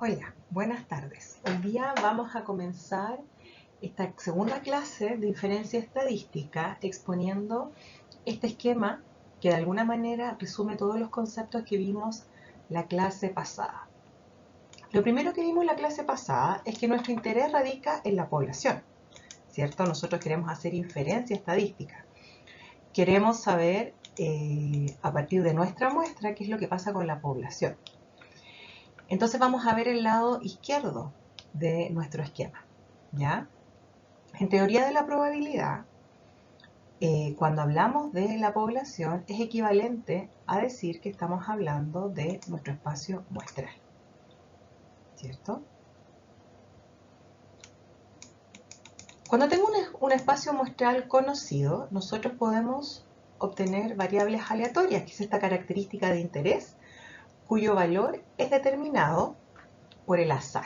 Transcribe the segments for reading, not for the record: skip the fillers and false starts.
Hola, buenas tardes. Hoy día vamos a comenzar esta segunda clase de inferencia estadística exponiendo este esquema que de alguna manera resume todos los conceptos que vimos la clase pasada. Lo primero que vimos la clase pasada es que nuestro interés radica en la población, ¿cierto? Nosotros queremos hacer inferencia estadística. Queremos saber a partir de nuestra muestra qué es lo que pasa con la población. Entonces vamos a ver el lado izquierdo de nuestro esquema, ¿ya? En teoría de la probabilidad, cuando hablamos de la población, es equivalente a decir que estamos hablando de nuestro espacio muestral, ¿cierto? Cuando tengo un espacio muestral conocido, nosotros podemos obtener variables aleatorias, que es esta característica de interés, cuyo valor es determinado por el azar,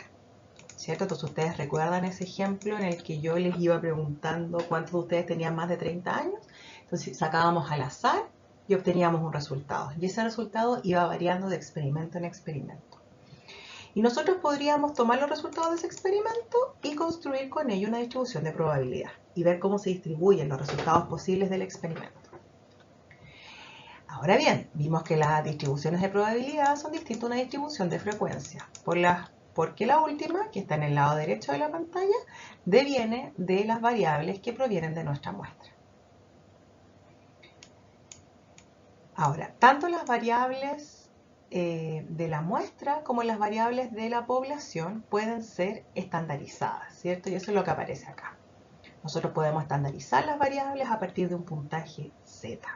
¿cierto? Entonces ustedes recuerdan ese ejemplo en el que yo les iba preguntando cuántos de ustedes tenían más de 30 años. Entonces sacábamos al azar y obteníamos un resultado. Y ese resultado iba variando de experimento en experimento. Y nosotros podríamos tomar los resultados de ese experimento y construir con ello una distribución de probabilidad y ver cómo se distribuyen los resultados posibles del experimento. Ahora bien, vimos que las distribuciones de probabilidad son distintas a una distribución de frecuencia, porque la última, que está en el lado derecho de la pantalla, deviene de las variables que provienen de nuestra muestra. Ahora, tanto las variables de la muestra como las variables de la población pueden ser estandarizadas, ¿cierto? Y eso es lo que aparece acá. Nosotros podemos estandarizar las variables a partir de un puntaje Z.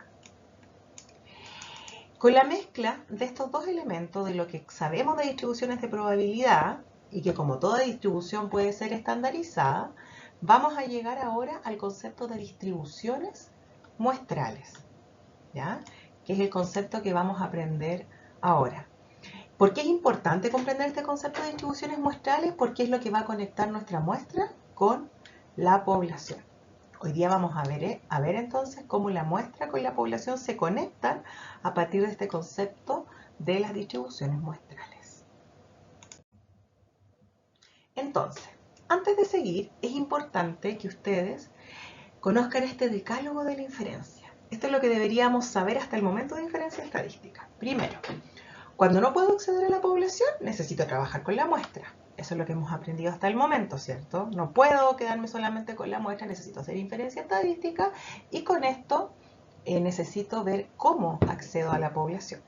Con la mezcla de estos dos elementos, de lo que sabemos de distribuciones de probabilidad, y que como toda distribución puede ser estandarizada, vamos a llegar ahora al concepto de distribuciones muestrales, ¿ya? Que es el concepto que vamos a aprender ahora. ¿Por qué es importante comprender este concepto de distribuciones muestrales? Porque es lo que va a conectar nuestra muestra con la población. Hoy día vamos a ver entonces cómo la muestra con la población se conectan a partir de este concepto de las distribuciones muestrales. Entonces, antes de seguir, es importante que ustedes conozcan este decálogo de la inferencia. Esto es lo que deberíamos saber hasta el momento de inferencia estadística. Primero, cuando no puedo acceder a la población, necesito trabajar con la muestra. Eso es lo que hemos aprendido hasta el momento, ¿cierto? No puedo quedarme solamente con la muestra, necesito hacer inferencia estadística y con esto necesito ver cómo accedo a la población.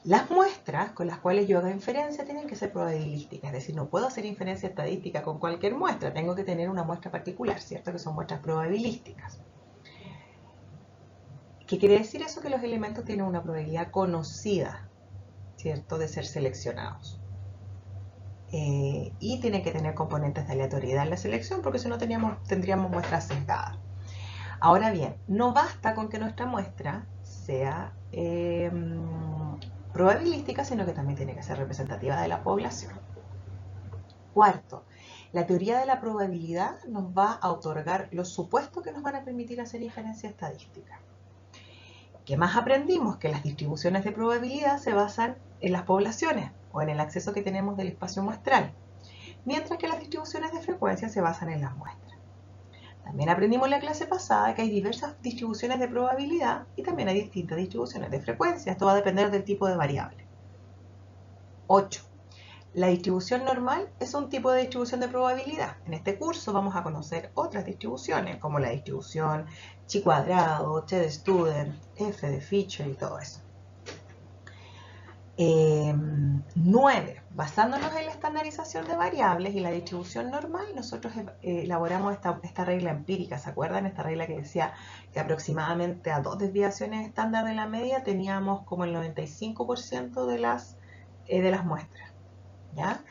Las muestras con las cuales yo haga inferencia tienen que ser probabilísticas, es decir, no puedo hacer inferencia estadística con cualquier muestra, tengo que tener una muestra particular, ¿cierto? Que son muestras probabilísticas. ¿Qué quiere decir eso? Que los elementos tienen una probabilidad conocida, ¿cierto? De ser seleccionados. Y tienen que tener componentes de aleatoriedad en la selección porque si no tendríamos muestras sesgadas. Ahora bien, no basta con que nuestra muestra sea probabilística, sino que también tiene que ser representativa de la población. Cuarto, la teoría de la probabilidad nos va a otorgar los supuestos que nos van a permitir hacer inferencia estadística. ¿Qué más aprendimos? Que las distribuciones de probabilidad se basan en las poblaciones o en el acceso que tenemos del espacio muestral, mientras que las distribuciones de frecuencia se basan en las muestras. También aprendimos en la clase pasada que hay diversas distribuciones de probabilidad y también hay distintas distribuciones de frecuencia. Esto va a depender del tipo de variable. 8. La distribución normal es un tipo de distribución de probabilidad. En este curso vamos a conocer otras distribuciones, como la distribución chi cuadrado, t de student, f de feature y todo eso. 9. Basándonos en la estandarización de variables y la distribución normal, nosotros elaboramos esta regla empírica. ¿Se acuerdan? Esta regla que decía que aproximadamente a 2 desviaciones estándar de la media teníamos como el 95% de las muestras, ¿ya?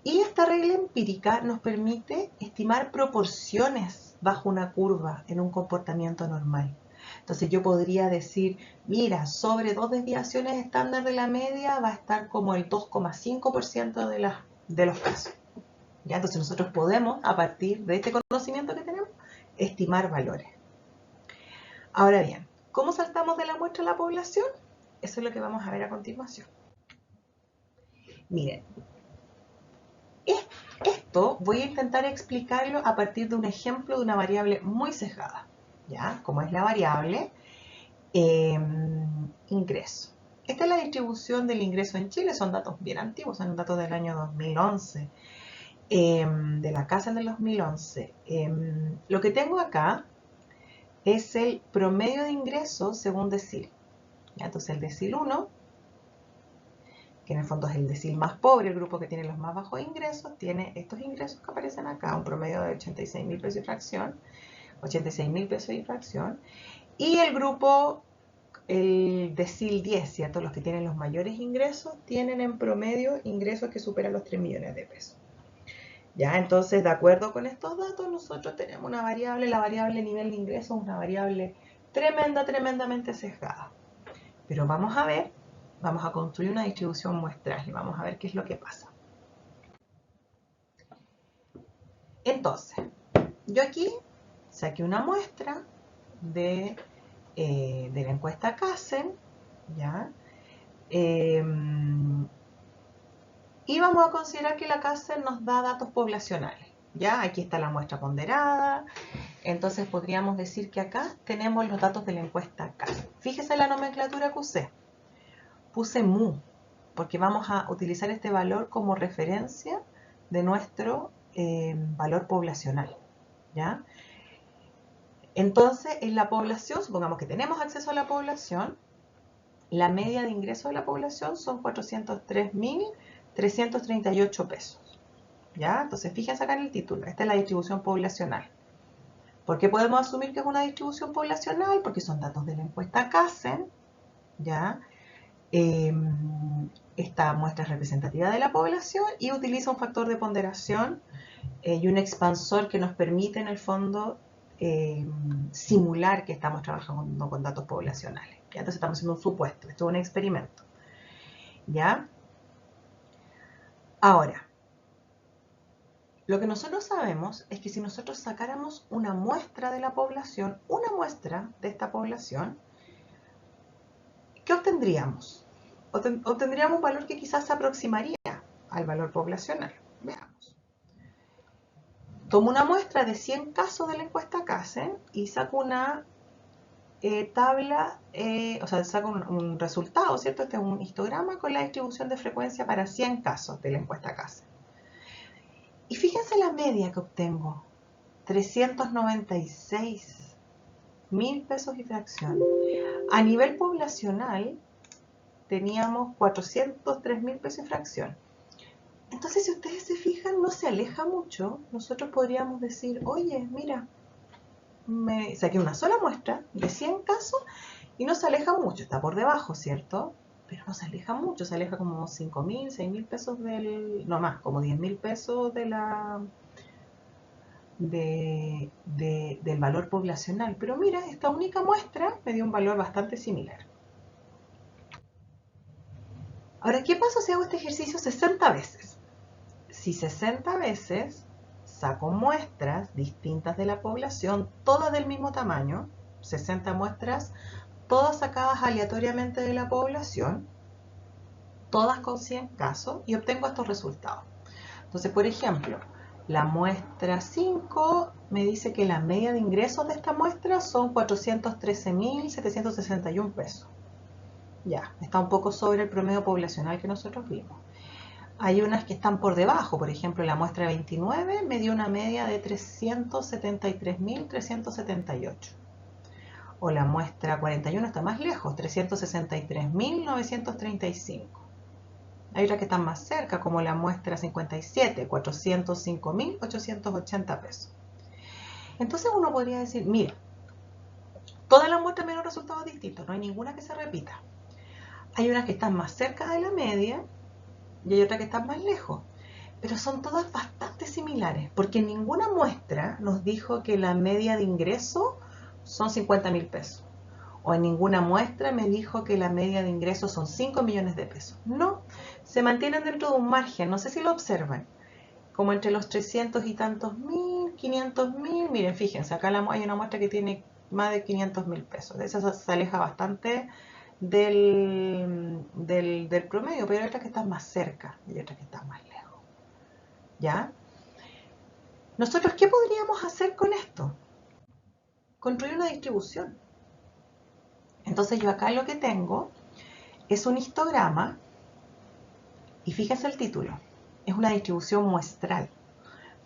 Y esta regla empírica nos permite estimar proporciones bajo una curva en un comportamiento normal. Entonces yo podría decir, mira, sobre 2 desviaciones estándar de la media va a estar como el 2,5% de los casos. ¿Ya? Entonces nosotros podemos, a partir de este conocimiento que tenemos, estimar valores. Ahora bien, ¿cómo saltamos de la muestra a la población? Eso es lo que vamos a ver a continuación. Miren, esto voy a intentar explicarlo a partir de un ejemplo de una variable muy sesgada, ¿ya? Como es la variable ingreso. Esta es la distribución del ingreso en Chile, son datos bien antiguos, son datos del año 2011, de la CASEN del 2011. Lo que tengo acá es el promedio de ingresos según decil. ¿Ya? Entonces el decil 1, que en el fondo es el decil más pobre, el grupo que tiene los más bajos ingresos, tiene estos ingresos que aparecen acá, un promedio de 86.000 pesos y fracción, 86.000 pesos y fracción, y el grupo, el decil 10, ¿cierto? Los que tienen los mayores ingresos tienen en promedio ingresos que superan los 3 millones de pesos. Ya, entonces, de acuerdo con estos datos, nosotros tenemos una variable, la variable nivel de ingresos, una variable tremendamente sesgada. Pero vamos a ver, vamos a construir una distribución muestral y vamos a ver qué es lo que pasa. Entonces, yo aquí saqué una muestra de la encuesta CASEN, ¿ya? Y vamos a considerar que la CASEN nos da datos poblacionales, ¿ya? Aquí está la muestra ponderada, entonces podríamos decir que acá tenemos los datos de la encuesta CASEN. Fíjese la nomenclatura que usé. Puse mu, porque vamos a utilizar este valor como referencia de nuestro valor poblacional, ¿ya? Entonces, en la población, supongamos que tenemos acceso a la población, la media de ingresos de la población son 403.338 pesos, ¿ya? Entonces, fíjense acá en el título, esta es la distribución poblacional. ¿Por qué podemos asumir que es una distribución poblacional? Porque son datos de la encuesta CASEN, ¿ya? Esta muestra es representativa de la población y utiliza un factor de ponderación y un expansor que nos permite en el fondo simular que estamos trabajando con datos poblacionales. ¿Ya? Entonces estamos haciendo un supuesto, esto es un experimento. ¿Ya? Ahora, lo que nosotros sabemos es que si nosotros sacáramos una muestra de la población, una muestra de esta población, ¿qué obtendríamos? Obtendríamos un valor que quizás se aproximaría al valor poblacional. Veamos. Tomo una muestra de 100 casos de la encuesta CASEN y saco una tabla, o sea, saco un resultado, ¿cierto? Este es un histograma con la distribución de frecuencia para 100 casos de la encuesta CASEN. Y fíjense la media que obtengo, 396.000 pesos y fracción. A nivel poblacional teníamos 403.000 pesos y fracción. Entonces, si ustedes se fijan, no se aleja mucho. Nosotros podríamos decir, oye, mira, me saqué una sola muestra de 100 casos y no se aleja mucho, está por debajo, ¿cierto? Pero no se aleja mucho, se aleja como 5.000, 6.000 pesos del, no más, como 10.000 pesos de del valor poblacional. Pero mira, esta única muestra me dio un valor bastante similar. Ahora, ¿qué pasa si hago este ejercicio 60 veces? Si 60 veces saco muestras distintas de la población, todas del mismo tamaño, 60 muestras, todas sacadas aleatoriamente de la población, todas con 100 casos, y obtengo estos resultados. Entonces, por ejemplo, la muestra 5 me dice que la media de ingresos de esta muestra son 413.761 pesos. Ya, está un poco sobre el promedio poblacional que nosotros vimos. Hay unas que están por debajo, por ejemplo, la muestra 29 me dio una media de 373.378. O la muestra 41 está más lejos, 363.935. Hay otras que están más cerca, como la muestra 57, 405.880 pesos. Entonces uno podría decir, mira, todas las muestras me dieron resultados distintos, no hay ninguna que se repita. Hay unas que están más cerca de la media y hay otras que están más lejos. Pero son todas bastante similares, porque ninguna muestra nos dijo que la media de ingreso son 50.000 pesos. O en ninguna muestra me dijo que la media de ingresos son 5 millones de pesos. No, se mantienen dentro de un margen, no sé si lo observan, como entre los 300 y tantos mil, 500.000. Miren, fíjense, acá hay una muestra que tiene más de 500.000 pesos. Esa se aleja bastante del promedio, pero hay otras que están más cerca y otras que están más lejos. ¿Ya? ¿Nosotros qué podríamos hacer con esto? Construir una distribución. Entonces yo acá lo que tengo es un histograma y fíjense el título. Es una distribución muestral,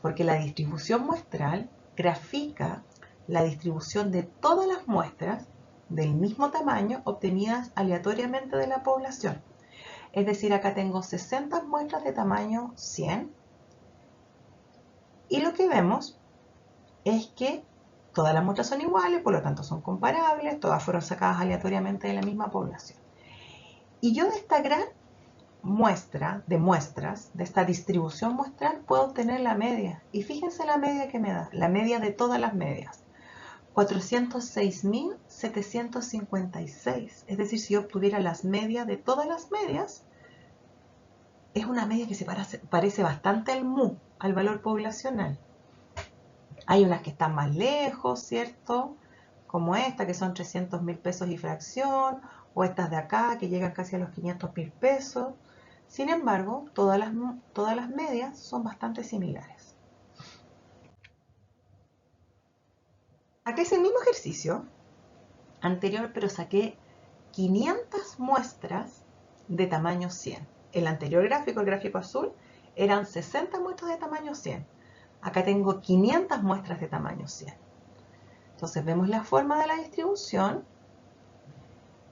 porque la distribución muestral grafica la distribución de todas las muestras del mismo tamaño obtenidas aleatoriamente de la población. Es decir, acá tengo 60 muestras de tamaño 100 y lo que vemos es que todas las muestras son iguales, por lo tanto son comparables, todas fueron sacadas aleatoriamente de la misma población. Y yo de esta gran muestra de muestras, de esta distribución muestral, puedo obtener la media. Y fíjense la media que me da, la media de todas las medias. 406.756. Es decir, si yo obtuviera las medias de todas las medias, es una media que se parece bastante al MU, al valor poblacional. Hay unas que están más lejos, ¿cierto? Como esta, que son 300.000 pesos y fracción, o estas de acá, que llegan casi a los 500.000 pesos. Sin embargo, todas las medias son bastante similares. Acá es el mismo ejercicio anterior, pero saqué 500 muestras de tamaño 100. El anterior gráfico, el gráfico azul, eran 60 muestras de tamaño 100. Acá tengo 500 muestras de tamaño 100. Entonces vemos la forma de la distribución,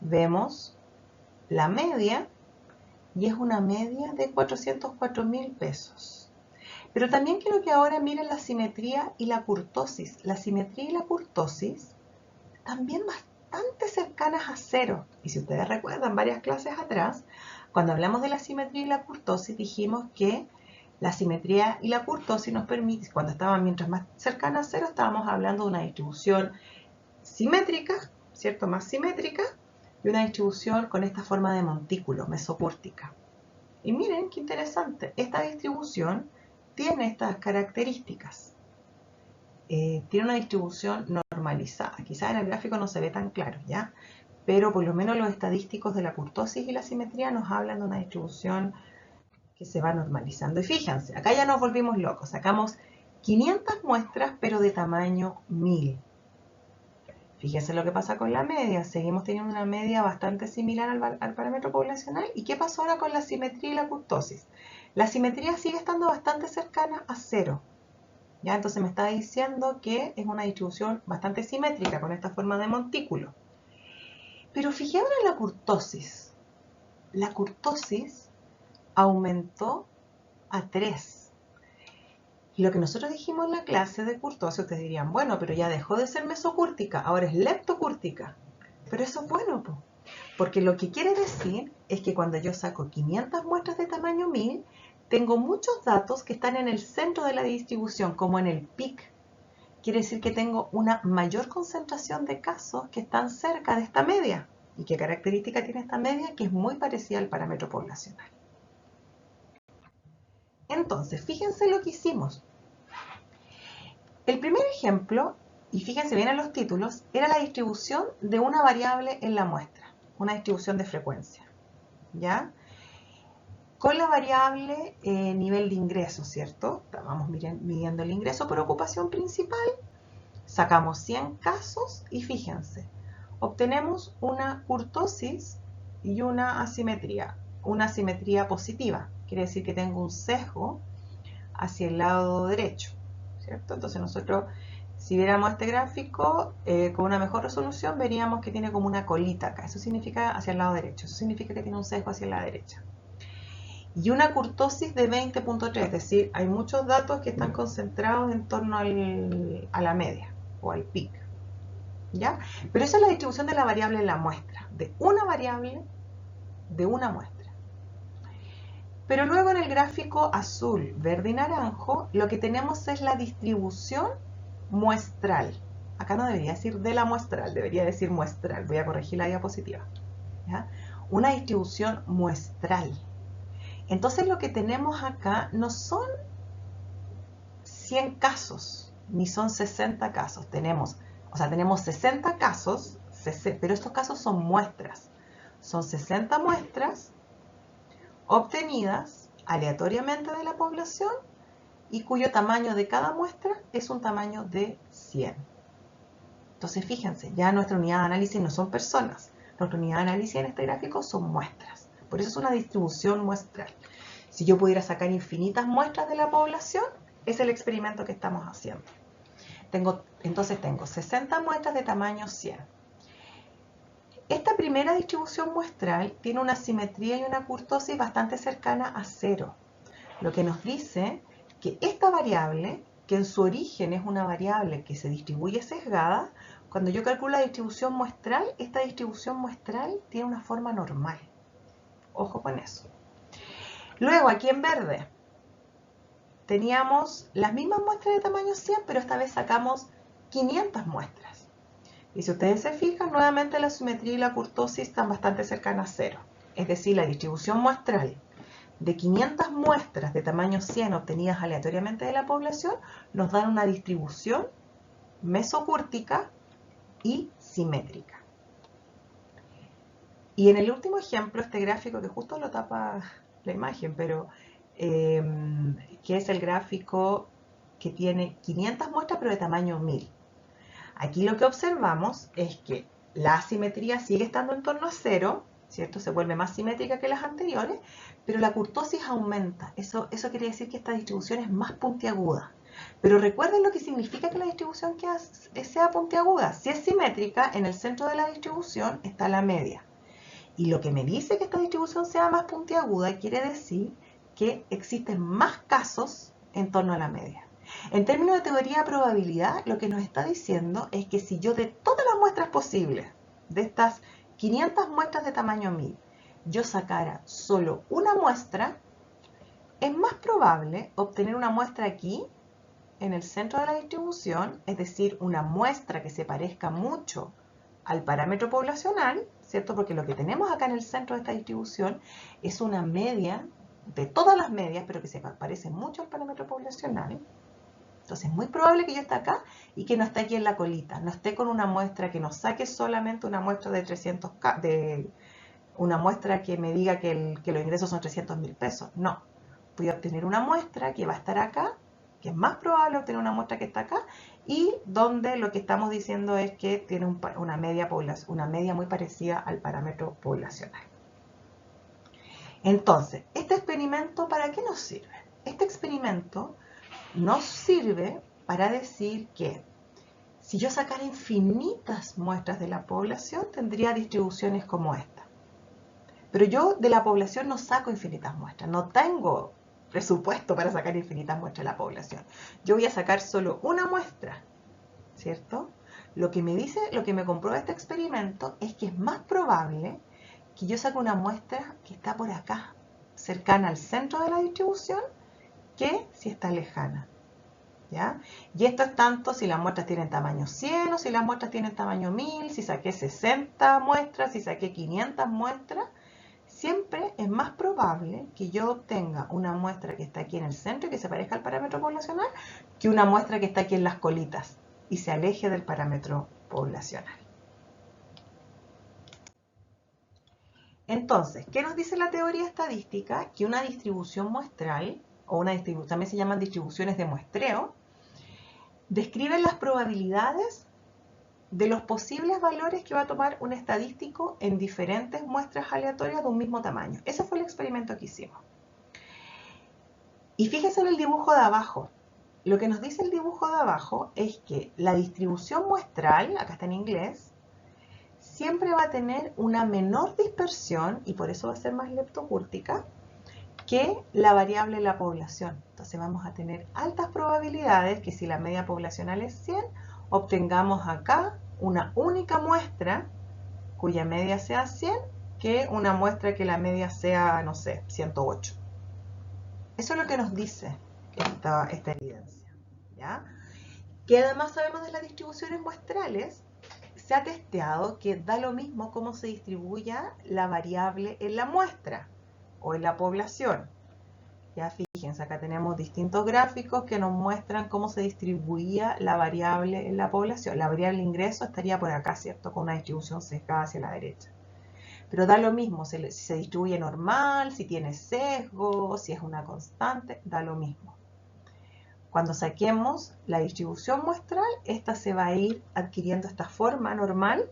vemos la media, y es una media de 404.000 pesos. Pero también quiero que ahora miren la simetría y la kurtosis. La simetría y la kurtosis también bastante cercanas a cero. Y si ustedes recuerdan varias clases atrás, cuando hablamos de la simetría y la kurtosis, dijimos que la simetría y la kurtosis nos permiten, cuando estaban mientras más cercanas a cero, estábamos hablando de una distribución simétrica, ¿cierto? Más simétrica, y una distribución con esta forma de montículo, mesocúrtica. Y miren qué interesante, esta distribución tiene estas características. Tiene una distribución normalizada. Quizás en el gráfico no se ve tan claro, ¿ya? Pero por lo menos los estadísticos de la kurtosis y la simetría nos hablan de una distribución que se va normalizando. Y fíjense, acá ya nos volvimos locos. Sacamos 500 muestras, pero de tamaño 1000. Fíjense lo que pasa con la media. Seguimos teniendo una media bastante similar al parámetro poblacional. ¿Y qué pasó ahora con la simetría y la kurtosis? La simetría sigue estando bastante cercana a cero. ¿Ya? Entonces me está diciendo que es una distribución bastante simétrica con esta forma de montículo. Pero fijémonos en la kurtosis. La kurtosis aumentó a 3. Y lo que nosotros dijimos en la clase de kurtosis, ustedes dirían, bueno, pero ya dejó de ser mesocúrtica, ahora es leptocúrtica. Pero eso es bueno, porque lo que quiere decir es que cuando yo saco 500 muestras de tamaño 1000, tengo muchos datos que están en el centro de la distribución, como en el PIC. Quiere decir que tengo una mayor concentración de casos que están cerca de esta media. ¿Y qué característica tiene esta media? Que es muy parecida al parámetro poblacional. Entonces, fíjense lo que hicimos. El primer ejemplo, y fíjense bien en los títulos, era la distribución de una variable en la muestra, una distribución de frecuencia, ¿ya? Con la variable nivel de ingreso, ¿cierto? Vamos midiendo el ingreso por ocupación principal, sacamos 100 casos y fíjense, obtenemos una kurtosis y una asimetría positiva, quiere decir que tengo un sesgo hacia el lado derecho, ¿cierto? Entonces nosotros, si viéramos este gráfico con una mejor resolución, veríamos que tiene como una colita acá. Eso significa hacia el lado derecho. Eso significa que tiene un sesgo hacia la derecha. Y una kurtosis de 20.3, es decir, hay muchos datos que están concentrados en torno a la media o al PIC. ¿Ya? Pero esa es la distribución de la variable en la muestra, de una variable de una muestra. Pero luego en el gráfico azul, verde y naranjo, lo que tenemos es la distribución muestral. Acá no debería decir de la muestral, debería decir muestral. Voy a corregir la diapositiva. ¿Ya? Una distribución muestral. Entonces lo que tenemos acá no son 100 casos, ni son 60 casos. Tenemos 60 casos, pero estos casos son muestras. Son 60 muestras obtenidas aleatoriamente de la población y cuyo tamaño de cada muestra es un tamaño de 100. Entonces, fíjense, ya nuestra unidad de análisis no son personas. Nuestra unidad de análisis en este gráfico son muestras. Por eso es una distribución muestral. Si yo pudiera sacar infinitas muestras de la población, es el experimento que estamos haciendo. Entonces tengo 60 muestras de tamaño 100. Esta primera distribución muestral tiene una simetría y una kurtosis bastante cercana a 0, lo que nos dice que esta variable, que en su origen es una variable que se distribuye sesgada, cuando yo calculo la distribución muestral, esta distribución muestral tiene una forma normal. Ojo con eso. Luego, aquí en verde, teníamos las mismas muestras de tamaño 100, pero esta vez sacamos 500 muestras. Y si ustedes se fijan, nuevamente la simetría y la kurtosis están bastante cercanas a 0. Es decir, la distribución muestral de 500 muestras de tamaño 100 obtenidas aleatoriamente de la población nos dan una distribución mesocúrtica y simétrica. Y en el último ejemplo, este gráfico que justo lo tapa la imagen, pero que es el gráfico que tiene 500 muestras pero de tamaño 1000. Aquí lo que observamos es que la asimetría sigue estando en torno a 0, ¿cierto? Se vuelve más simétrica que las anteriores, pero la kurtosis aumenta. Eso quiere decir que esta distribución es más puntiaguda. Pero recuerden lo que significa que la distribución sea puntiaguda. Si es simétrica, en el centro de la distribución está la media. Y lo que me dice que esta distribución sea más puntiaguda quiere decir que existen más casos en torno a la media. En términos de teoría de probabilidad, lo que nos está diciendo es que si yo de todas las muestras posibles, de estas 500 muestras de tamaño 1000, yo sacara solo una muestra, es más probable obtener una muestra aquí, en el centro de la distribución, es decir, una muestra que se parezca mucho al parámetro poblacional, ¿cierto? Porque lo que tenemos acá en el centro de esta distribución es una media de todas las medias, pero que se parece mucho al parámetro poblacional. Entonces es muy probable que yo esté acá y que no esté aquí en la colita, no esté con una muestra que nos saque solamente una muestra de 300, una muestra que me diga que los ingresos son 300.000 pesos. No, voy a obtener una muestra que va a estar acá, que es más probable obtener una muestra que está acá, y donde lo que estamos diciendo es que tiene una media muy parecida al parámetro poblacional. Entonces, ¿este experimento para qué nos sirve? Este experimento nos sirve para decir que si yo sacara infinitas muestras de la población, tendría distribuciones como esta. Pero yo de la población no saco infinitas muestras, no tengo presupuesto para sacar infinitas muestras de la población. Yo voy a sacar solo una muestra, ¿cierto? Lo que me comprueba este experimento es que es más probable que yo saque una muestra que está por acá, cercana al centro de la distribución, que si está lejana. ¿Ya? Y esto es tanto si las muestras tienen tamaño 100 o si las muestras tienen tamaño 1000, si saqué 60 muestras, si saqué 500 muestras, siempre es más probable que yo obtenga una muestra que está aquí en el centro y que se parezca al parámetro poblacional que una muestra que está aquí en las colitas y se aleje del parámetro poblacional. Entonces, ¿qué nos dice la teoría estadística? Que una distribución muestral, o también se llaman distribuciones de muestreo, describen las probabilidades de los posibles valores que va a tomar un estadístico en diferentes muestras aleatorias de un mismo tamaño. Ese fue el experimento que hicimos. Y fíjense en el dibujo de abajo. Lo que nos dice el dibujo de abajo es que la distribución muestral, acá está en inglés, siempre va a tener una menor dispersión, y por eso va a ser más leptocúrtica, que la variable de la población. Entonces vamos a tener altas probabilidades que si la media poblacional es 100, obtengamos acá una única muestra cuya media sea 100 que una muestra que la media sea, no sé, 108. Eso es lo que nos dice esta evidencia, ¿ya? Que además sabemos de las distribuciones muestrales, se ha testeado que da lo mismo cómo se distribuya la variable en la muestra o en la población. Ya fíjense, acá tenemos distintos gráficos que nos muestran cómo se distribuía la variable en la población. La variable ingreso estaría por acá, ¿cierto? Con una distribución sesgada hacia la derecha. pero da lo mismo si se distribuye normal, si tiene sesgo, si es una constante, da lo mismo. Cuando saquemos la distribución muestral, esta se va a ir adquiriendo esta forma normal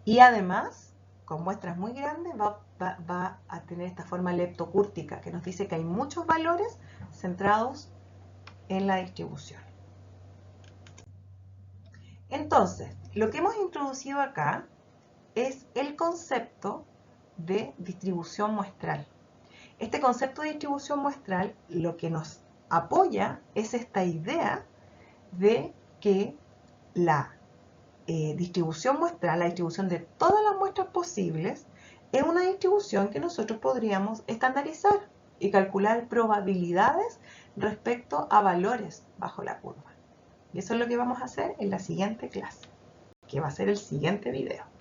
y además, con muestras muy grandes, va a tener esta forma leptocúrtica, que nos dice que hay muchos valores centrados en la distribución. Entonces, lo que hemos introducido acá es el concepto de distribución muestral. Este concepto de distribución muestral lo que nos apoya es esta idea de que la distribución muestral, la distribución de todas las muestras posibles, es una distribución que nosotros podríamos estandarizar y calcular probabilidades respecto a valores bajo la curva. Y eso es lo que vamos a hacer en la siguiente clase, que va a ser el siguiente video.